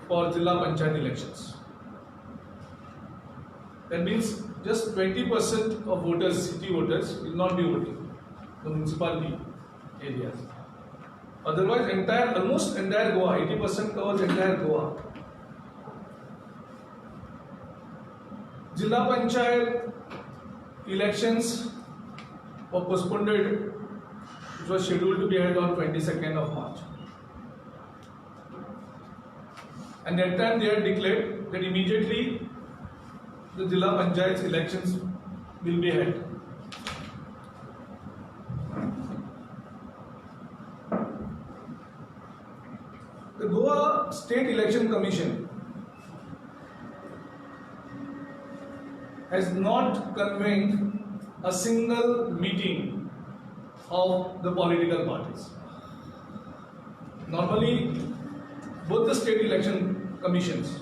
for Jilla Panchayat elections. That means just 20% of voters, city voters, will not be voting the municipality areas. Otherwise, almost entire Goa, 80% covers entire Goa. Jilla Panchayat elections were postponed. It was scheduled to be held on 22nd of March. And that time they had declared that immediately the Jilla Panchayat elections will be held. The Goa State Election Commission has not convened a single meeting of the political parties. Normally, both the state election commissions,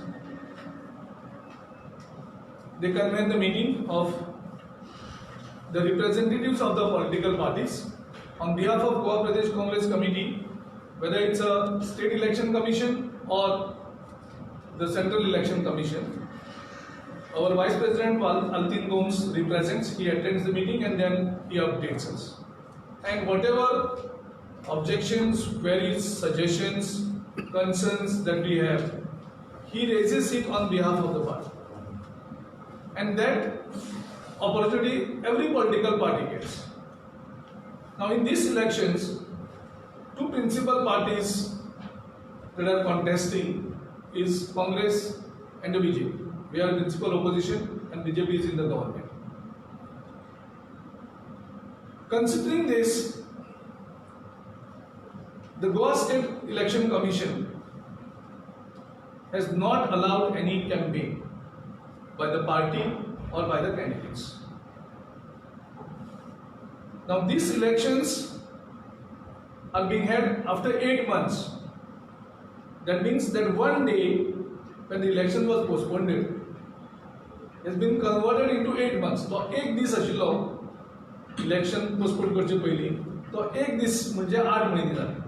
they convene the meeting of the representatives of the political parties on behalf of Goa Pradesh Congress Committee, whether it's a state election commission or the central election commission. Our Vice President Altin Gomes represents, he attends the meeting and then he updates us. And whatever objections, queries, suggestions, concerns that we have, he raises it on behalf of the party. And that opportunity every political party gets. Now in these elections, two principal parties that are contesting is Congress and the BJP. We are principal opposition and BJP is in the government. Considering this, the Goa State Election Commission has not allowed any campaign by the party or by the candidates. Now these elections are being held after 8 months. That means that one day when the election was postponed, has been converted into 8 months. So एक this आशिल्लो election postpone करचे पयली, तो एक this म्हणजे 8 महिने जाले.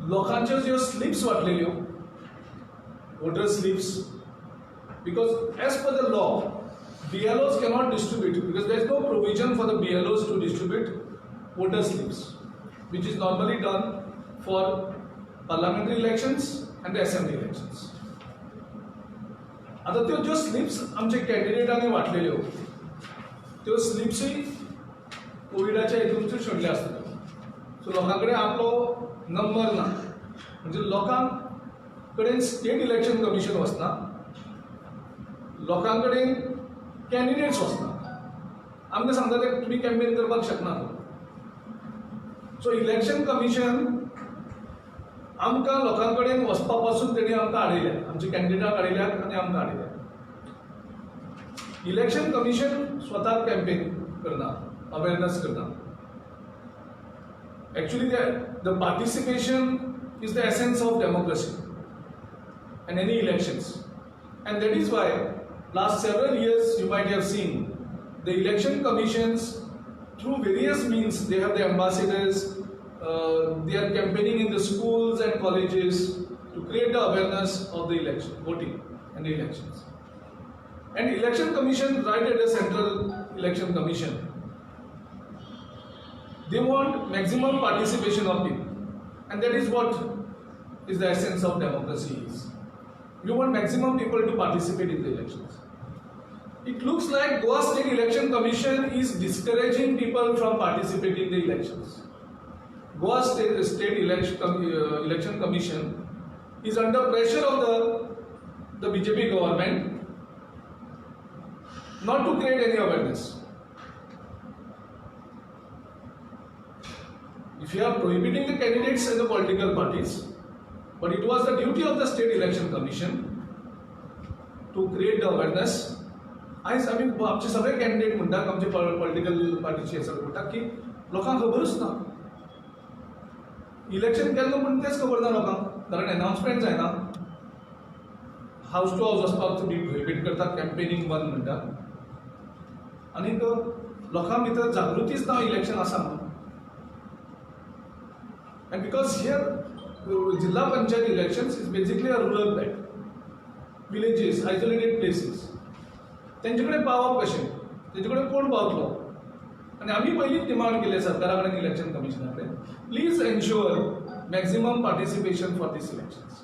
लोकांच्यो ज्यो slips वाटलेल्यो, voter slips, because as per the law, BLOs cannot distribute because there is no provision for the BLOs to distribute voter slips, which is normally done for parliamentary elections and the assembly elections. आता त्यो ज्यो slips आमचे कॅन्डिडेटांनी वाटलेल्यो, त्यो स्लिप्सय कोविडाच्या हेतून सोडले आसतल्यो. सो लोकां कडेन आपलो नंबर ना, म्हणजे लोकां कडेन स्टेट इलेक्शन कमिशन वचना, लोकां कडेन कॅन्डिडेट्स वचना. आमकां सांगता ते तुमी कॅम्पेन करपाक शकना. सो इलेक्शन कमिशन आमकां लोकां कडेन वचपा पासून तेणी आमकां आडयल्या, आमचे कॅन्डिडेटाक आडयल्यात आनी आमकां आडयल्यात. इलेक्शन कमिशन स्वता कॅम्पेन करना, अवेअरनेस करना. Actually, the participation is the essence of democracy and any elections. And that is why last several years you might have seen the election commissions through various means, they have the ambassadors, they are campaigning in the schools and colleges to create the awareness of the election, voting and the elections. And election commission, right at the central election commission, they want maximum participation of people, and that is what is the essence of democracy is. You want maximum people to participate in the elections. It looks like Goa State Election Commission is discouraging people from participating in the elections. Goa State Election Commission is under pressure of the BJP government not to create any awareness. If you are prohibiting the candidates and the political parties, but it was the duty of the State Election Commission to create the awareness. आयज आमी आमचे सगळे candidate म्हणटात, आमचे political पार्टीचे सगळे म्हणटात की लोकांक खबरूच ना. इलेक्शन केल्लो पूण तेच खबर ना लोकांक, कारण अनाउन्समेंट जायना. हाऊस टू हाऊस वचपाक तुमी प्रोहिबीट करतात, कॅम्पेनिंग बंद म्हणटात. आनीक लोकां भितर जागृतीच ना इलेक्शन आसा म्हणून. And because here Jilla Panchayat elections is basically a rural belt, villages, isolated places. त्यांच्याकडे पावप कशें, तेंच्याकडे कोण पावतलो? आनी आमी पयलींच डिमांड केले सरकारा कडेन इलेक्शन कमिशना कडेन, please ensure maximum participation for these elections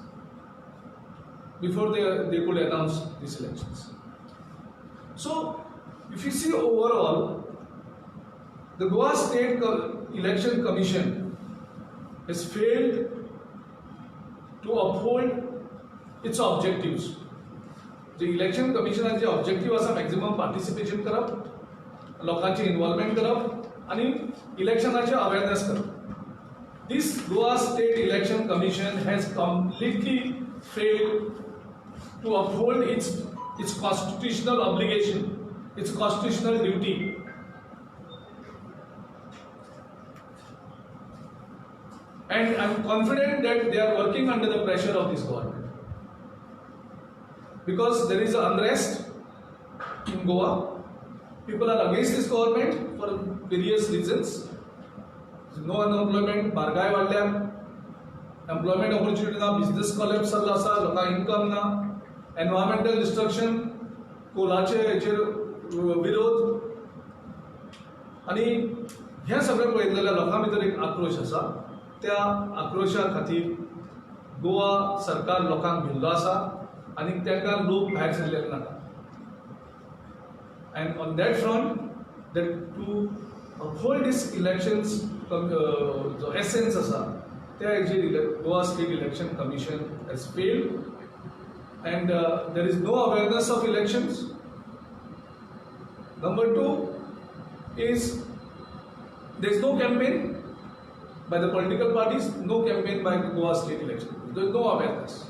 before they could announce these elections. So, if you see overall, the Goa State Election Commission has failed to uphold its objectives. The Election Commission has the objective as a maximum participation करप, लोकांची involvement करप आणि इलेक्शनाचे awareness करप. This Goa State Election Commission has completely failed to uphold its constitutional obligation, its constitutional duty. And I'm confident that they are working under the pressure of this government. Because there is unrest in Goa. People are against this government for various reasons. No unemployment, bargai वाढल्या, employment opportunity ना, business collapse जाल्लो आसा, लोकांक income ना, environmental destruction, कोलाचे हेचेर विरोध, आणि हे सगळें पळयत जाल्यार लोकां भितर एक आक्रोश आसा. त्या आक्रोशा खातीर गोवा सरकार लोकांक भिल्लो आसा आनी तांकां लोक भायर सरलेले नाका. And on that front, that to uphold this elections, the essence asa, the Goa State Election Commission has failed, and there is no awareness of elections. Number two is there is no campaign by the political parties, no campaign by the Goa State Election. There is no awareness.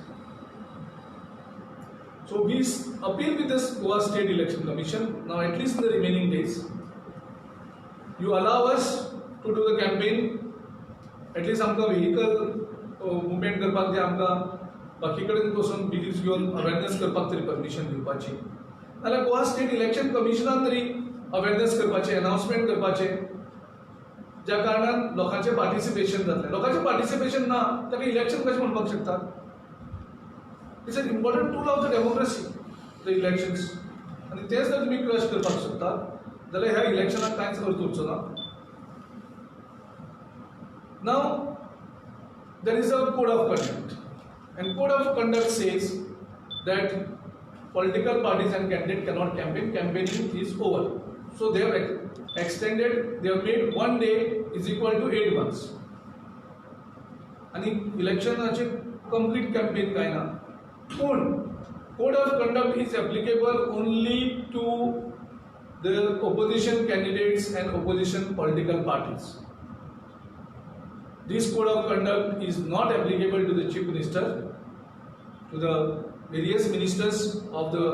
So we appeal with this Goa State Election Commission, now at least in the remaining days, you allow us to do the campaign, at least आमकां vehicle movement करपाक जे आमकां बाकी कडेन वचून beliefs घेवन awareness करपाक तरी permission दिवपाची, नाल्यार गोवा स्टेट इलेक्शन कमिशनान तरी अवेरनेस करपाचें, अनाउन्समेंट करपाचें, ज्या कारणान लोकांचें पार्टिसिपेशन जातलें. लोकांचें पार्टिसिपेशन ना ताका इलेक्शन कशें म्हणपाक शकता? It's an important tool of the democracy, the elections. आणि तेच जर तुम्ही क्रश करपाक शकता जाल्यार ह्या इलेक्शनाक कांयच अर्थ उरचो ना. Now there is a code of conduct, and code of conduct says that political parties and candidates cannot campaign. Campaigning is over. So they have extended. They have made 1 day is equal to 8 months. आणि इलेक्शनाचे complete campaign काय ना. Code of conduct is applicable only to the opposition candidates and opposition political parties. This code of conduct is not applicable to the chief minister, to the various ministers of the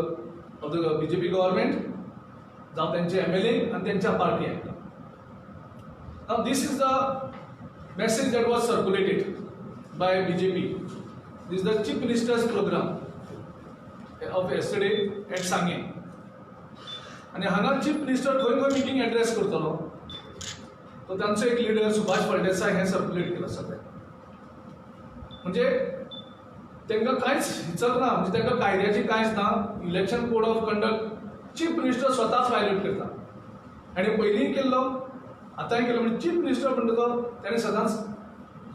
BJP government, जावं त्यांचे MLA and त्यांच्या party. Now this is the message that was circulated by BJP. This is the Chief Minister's program of yesterday at Sangye. And हांगा Chief Minister खंय meeting address करतलो, तो तांचो एक leader Subhash Phaldesai हे circulate केला सगळें. म्हणजे तांकां कांयच हिचक ना, म्हणजे तांकां कायद्याची कांयच ना. Election code of conduct chief minister स्वताच वायलेट करता. आनी पयलीं केल्लो, आतांय केलो, म्हणजे चीफ मिनिस्टर म्हणटलो ताणें सदांच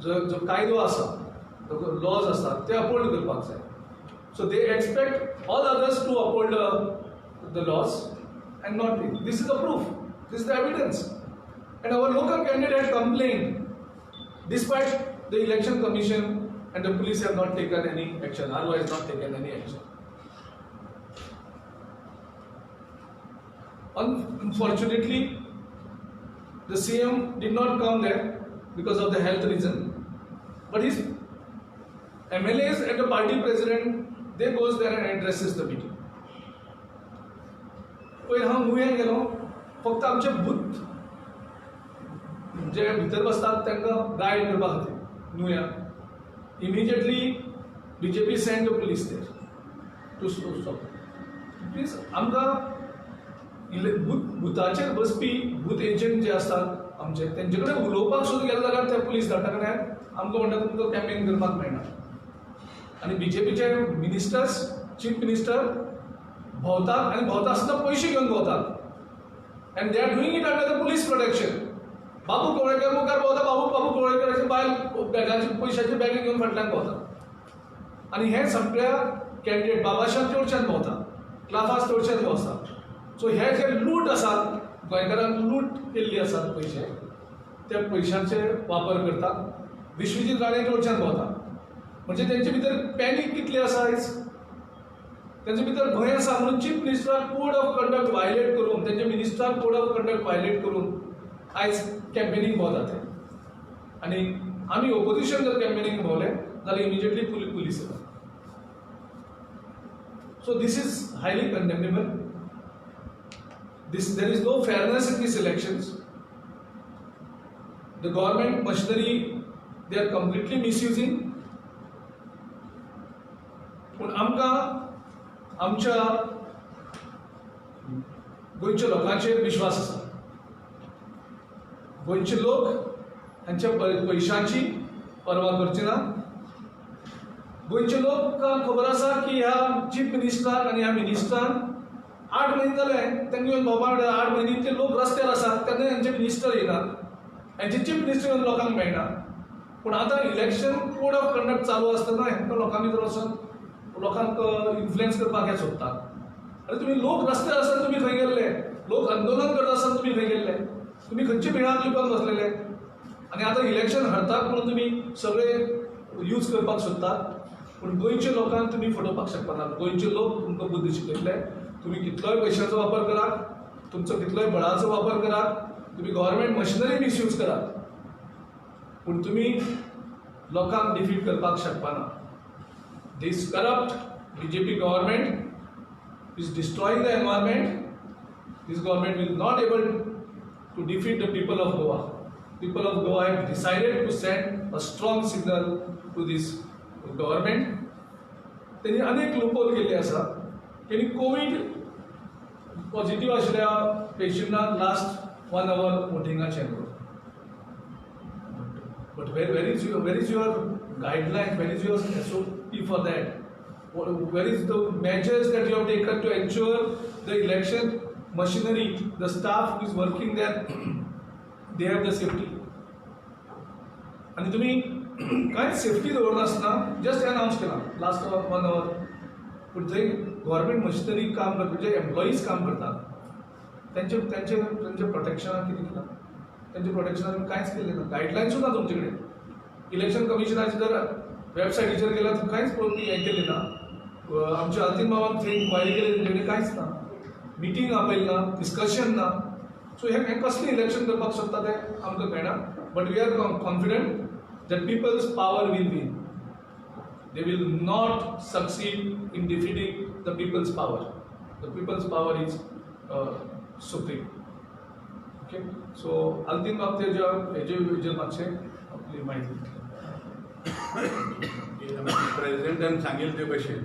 जो कायदो आसा, laws asतात ते uphold करपाक जाय. So they expect all others to uphold the laws and not me. This is the proof. This is the evidence. And our local candidate had complained, despite the election commission and the police have not taken any action. RO has not taken any action. Unfortunately, the CM did not come there because of the health reason, but his MLAs and the party president, they goes there and addresses the meeting. पयर हांव नुयें गेलो, फक्त आमचे booth जे भितर बसतात तांकां guide करपा खातीर नुया. Immediately BJP sent the police there to stop. Please आमकां बुथाचेर बसपी बूथ एजंट जे आसतात आमचे, तेंचे कडेन उलोवपाक सुद्दां गेले जाल्यार ते पुलीस धाडटा. आमकां म्हणटा तुमकां कॅम्पेन करपाक मेळना. आनी बीजेपीचे मिनिस्टर्स, चीफ मिनिस्टर भोंवतात आनी भोंवता आसतना पयशे घेवन भोंवतात and they are doing it under the police protection. Babu Kavlekar मुखार भोंवता, बाबू कवळेकराचे बायल बॅगाची पयशाची बॅगी घेवन फाटल्यान भोंवता. आनी हे सगळ्या कॅन्डिडेट बाबाशान चडच्यान भोंवता, क्लाफास चडच्यान भोंवता. सो हे जे लूट आसात, गोंयकारांक लूट केल्ली आसात पयशे, त्या पयशांचे वापर करतात. विश्वजीत राणे चडच्यान भोंवता. म्हणजे तेंचे भितर पॅनीक कितली आसा आयज, तेंचे भितर भंय आसा म्हणून चीफ मिनिस्टराक कोड ऑफ कंडक्ट वायलेट करून, तेंचे मिनिस्टराक कोड ऑफ कंडक्ट वायलेट करून आयज कॅम्पेनीक भोंवतात ते. आनी आमी ओपोजिशन जर कॅम्पेनीक भोंवले जाल्यार इमिजिएटली पुलीस येता. So this is highly condemnable. There is no fairness in these elections. The government machinery, they are completely misusing. पण आमकां आमच्या गोंयच्या लोकांचेर विश्वास आसा. गोंयचे लोक हांच्या पयशांची पर्वा करचे ना. गोंयचे लोकांक खबर आसा की ह्या चीफ मिनिस्टराक आनी ह्या मिनिस्टरान 8 म्हयने जाले तांकां येवन भोंवपाक मेळटा. 8 म्हयने ते लोक रस्त्यार आसात तेन्ना हेंचे मिनिस्टर येनात, हेंचे चीफ मिनिस्टर येवन लोकांक मेळना. पूण आतां इलेक्शन कोड ऑफ कंडक्ट चालू आसतना हेंकां लोकां भितर वचून लोकांक इन्फ्लुएन्स करपाक हे सोदतात. आनी तुमी लोक रस्त्यार आसतना तुमी खंय गेल्ले, लोक आंदोलन करता आसतना तुमी खंय गेल्ले, तुमी खंयचे भिणांत लिपोवन बसलेले. आनी आतां इलेक्शन हारतात म्हणून तुमी सगळे यूज करपाक सोदतात. पूण गोंयच्या लोकांक तुमी फटोवपाक शकना. गोंयचे लोक तुमकां बुद्धी शिकयतले. तुमी कितलोय पयशांचो वापर करात, तुमचो कितलोय बळाचो वापर करात, तुमी गव्हर्मेंट मशिनरी मिसयूज करात, पूण तुमी लोकांक डिफीट करपाक शकना. This corrupt BJP government is destroying the environment. This government will not able to defeat the people of Goa. People of Goa have decided to send a strong signal to this government. त्यांनी अनेक loophole केल्ले आसा. त्यांनी Covid positive आशिल्ल्या पेशंटांक last 1 hour वोटिंगाचें करून. But where is your guideline? Where is your SOP for that? Where is the measures that you have taken to ensure the election machinery, the staff who is working there, they have the safety? आणि तुम्ही कांयच safety दवरनासतना just announce केला last 1 hour. पूण थंय government machinery काम करता, जे employees काम करतात त्यांचे प्रोटेक्शनाक कितें केलां? त्यांच्या प्रोटेक्शनाक कांयच केल्लें ना. गायडलायन्सूच ना तुमचे कडेन. इलेक्शन कमिशनाची जर वेबसायटीचेर गेल्यार कांयच हें केलें ना. आमच्या अंतीम बाबान थंय इन्क्वायरी केली तेंचे कडेन कांयच ना. मिटींग आपयली ना, डिस्कशन ना. सो हे कसलें इलेक्शन करपाक सोदता तें आमकां कळना. But we are confident that people's power will win. They will not succeed in defeating the people's power. The people's power is supreme. Okay? So, अंतिम बाबतीत हेजे मातशे आपली माहिती. प्रेसिडेंटान सांगिल्ले ते भशेन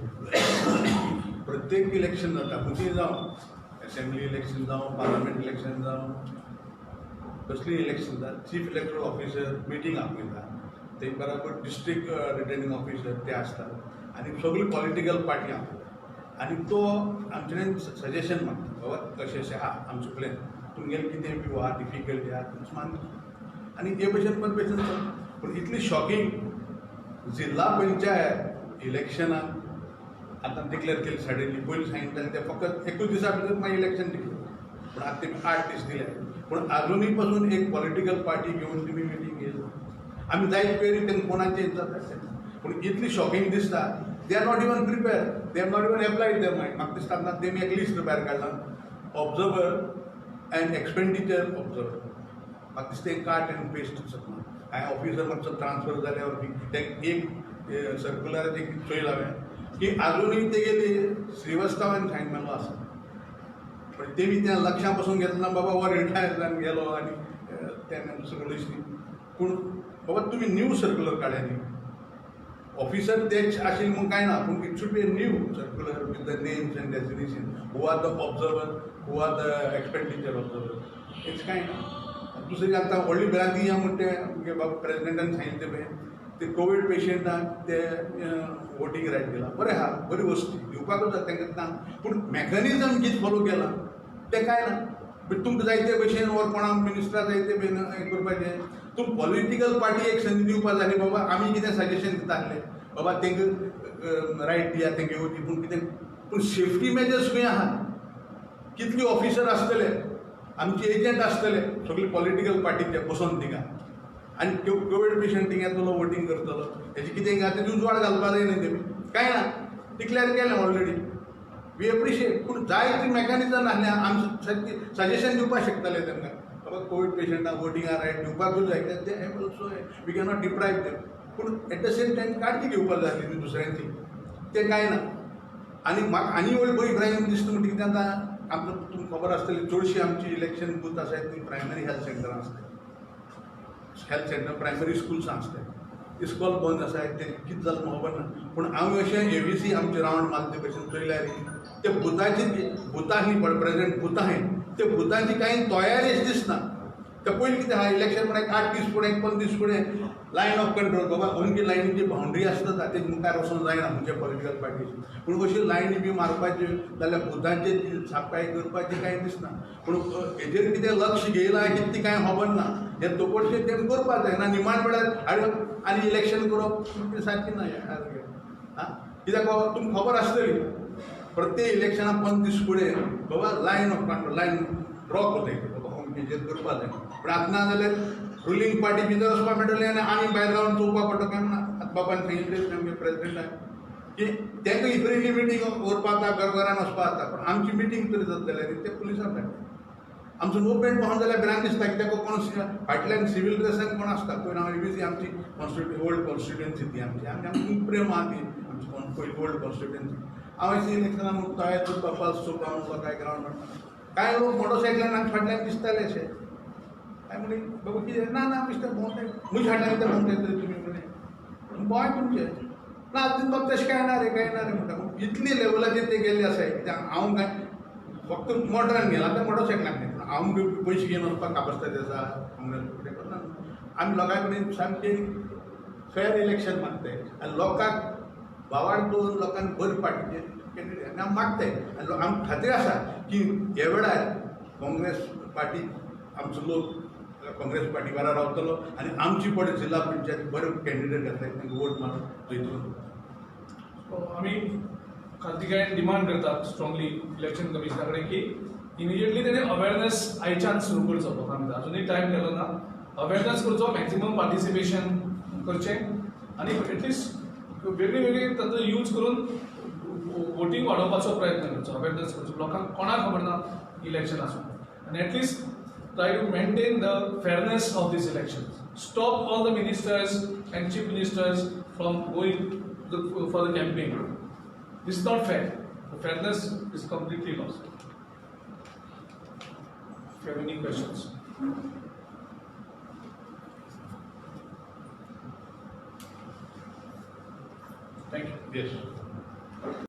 प्रत्येक इलेक्शन जाता, खंयचीय जावं, असेंब्ली इलेक्शन जावं, पार्लमेंट इलेक्शन जावं, कसली इलेक्शन जाता, चीफ इलेक्टोरल ऑफिसर मिटींग आपयता, ते बराबर डिस्ट्रिक्ट रिटर्निंग ऑफिसर ते आसतात आनी सगळी पॉलिटिकल पार्टी आपयता. आनी तो आमचे कडेन सजेशन मागता, बाबा कशें अशें आहा आमचे प्लॅन, तुमगेलें कितें बी आहा डिफिकल्टी आहा तुमचें मानता. आनी हे भशेन पण पूण इतली शॉकिंग जिल्हा पंचायत इलेक्शनाक आतां डिक्लेअर केली सडनली. पयलीं सांगितलें ते फकत 21 दिसा भितर मागीर इलेक्शन डिक्लेअर, पूण आतां तेमी 8 दीस दिले. पूण अजुनूय पासून एक पॉलिटिकल पार्टी घेवन तुमी मिटींग घेयली. आमी जायत वेळी तेंकां फोनार चेंज जाता. पूण इतली शॉकिंग दिसता. They are not even prepare, they are not even applied their mind. म्हाका दिसता ना तेमी एक लिस्ट भायर काडला, ऑब्जर्वर एंड एक्सपेंडिचर ऑब्जर्वर. म्हाका दिसता एक काट एंड पेस्ट सकना. हांवें ऑफिसर मातसो ट्रान्सफर जाल्यावर एक सर्क्युलराचेर सय लावें की अजुनूय तेगेली श्रीवास्तवान सांगलेलो आसा. पण तेमी त्या लक्षां पासून घेतना बाबा हो रिटायर जावन गेलो आनी तेन्ना सगळो लिस्ट. पूण बाबा तुमी न्यू सर्क्युलर काडया न्ही. ऑफिसर तेच आशिल्ले म्हूण कांय ना, पूण it should be a new circular with the names and designation, who are the observer, who are the expenditure observer. हेच कांय ना. दुसरी आतां व्हडली भिरांती या म्हणटा ते बाबा प्रेसिडेंटान सांगिल्लें पळय ते कोविड पेशंटांक ते वोटींग रायट दिला बरें आहा बरी वस्त दिवपाकूच जाता तांकां काम पूण मॅकॅनिझम कितें फॉलो केला तें काय ना तुमकां जाय ते भशेन वर कोणाक मिनिस्टरा जाय ते भशेन हें करपाचें तुम पॉलिटिकल पार्टी एक संदी दिवपाक जाय बाबा आमी कितें सजेशन दिताले बाबा तांकां रायट दिया तांकां वोटी पूण कितें पूण सेफ्टी मेजर्स खंय आहा कितली ऑफिसर आसतले आमचे एजंट आसतले सगळे पॉलिटिकल पार्टीचे बसोन थिंगा आनी कोवीड पेशंट थिंगा येतलो वोटींग करतलो हेजी कितें आतां उजवाड घालपाक जाय न्ही तेमी कांय ना डिक्लेअर केलें ऑलरेडी वी एप्रिशिएट पूण जाय ती मॅकॅनिझम आसलें आमचे सजेशन दिवपाक शकताले तांकां बाबा कोवीड पेशंटाक वोटिंगाक रायट दिवपाकूच जाय ते ऑल्सो वी कॅनॉट डिप्रायव देम पूण एट द सेम टायम काळजी घेवपाक जाय आसली दुसऱ्यांची तें कांय ना आनी म्हाका आनी बरी प्रायम दिसता म्हणटा कितें जाता आमकां तुमकां खबर आसतली चडशी आमची इलेक्शन बूथ आसात ती प्रायमरी हेल्थ सेंटरां आसतात हेल्थ सेंटर प्रायमरी स्कुल्स आसतात इस्कॉल बंद आसा ते कितें जालें म्हाका खबर ना पूण हांव अशें एबीसी आमचे रावंड मारले ते भशेन चोयल्यार ते बुथाची बुथां न्ही प्रेजेंट बुथां आहाय ते बुथांची कांय तयारीच दिसना ते पयलीं कितें आहा इलेक्शन म्हणल्यार 8 दीस फुडें 15 दीस फुडें लायन ऑफ कंट्रोल बाबा अमकी लायनीची बाउंड्री आसता तेजे मुखार वचूंक जायना म्हणजे पॉलिटिकल पार्टीची पूण अश्यो लायनी बी मारपाच्यो जाल्यार बुथांचे साफाई करपाची कांय दिसना पूण हेजेर कितें लक्ष घेयलां कितें ती कांय खबर ना हे तोकोडशें तेम करपाक जाय ना निमाण वेळार हाडून आनी इलेक्शन करप तें सारकें ना आं कित्याक तुमकां खबर आसतली प्रत्येक इलेक्शनाक 15 दीस फुडें बाबा line of control line draw कोताय बाबा अमकेचेर करपाक जाय पूण आतां ना जाल्यार रुलींग पार्टी भितर वचपाक मेळटलें आनी आमी भायर रावन चोवपाक पडटा काय म्हणना आतां बाबान सांगिल्लें आमगे प्रेसिडेंटाक की तांकां इफ्रिली मिटींग करपाक जाता घरघरान वचपाक जाता पूण आमची मिटींग तरी जाता जाल्यार ते पुलिसांक धाडटा आमचो नो पेंट पावून जाल्यार भिरांत दिसता कित्याक कोण फाटल्यान सिवील ड्रेसान कोण आसता पळय हांव एबीसी आमची ओल्ड कॉन्स्टिट्युएन्सी ती आमची प्रेम आहा ती आमची पयली ओल्ड कॉन्स्टिट्युएन्सी हांव अशें इलेक्शनाक तयार करता पास चोवपा म्हणलो काय ग्रावंड म्हणटा कांय लोक मोटरसायकलान आमच्या फाटल्यान दिसताले अशें काय म्हणे बाबा कितें ना ना मिस्टर भोंवताय म्हज्या फाटल्यान कितें भोंवताय तर तुमी म्हणे गोंय तुमचें ना आतां बाबा तशें काय ना रे म्हणटा इतली लेवलाचेर ते गेल्ले आसाय कित्याक हांव काय फक्त मोटरान गेला आतां मोटरसायकलान गेला हांव पयशे घेवन वचपाक कापास्ताद आसा फुडें करना आमी लोकां कडेन सामकें फेर इलेक्शन मागताय आनी लोकांक वावाड दवरून लोकांनी बरी पार्टीचे कॅन्डिडेट आनी हांव मागताय आनी आमकां खात्री आसा की हे वेळार काँग्रेस पार्टी आमचो लोक काँग्रेस पार्टी वारा रावतलो आनी आमची पडे जिल्हा पंचायत बरे कॅन्डिडेट घातले तांकां वोट मारून जैतलो आमी खातीर डिमांड करतात स्ट्रॉंगली इलेक्शन कमिशना कडेन की इमिजिएटली तेणें अवेरनेस आयच्यान सुरू करचो प्रोग्राम अजुनूय टायम केलो ना अवेरनेस करचो मॅक्सिमम पार्टिसिपेशन करचें आनी एटलिस्ट वेगळी वेगळी तंत्र यूज करून वोटींग वाडोवपाचो प्रयत्न करचो अवेरनेस करचो लोकांक कोणाक खबर ना इलेक्शन आसून आनी at least try to maintain the fairness of these elections. Stop all the ministers and chief ministers from going for the campaign. This is not fair. The fairness is completely lost. If you have any questions. Thank you. Yes.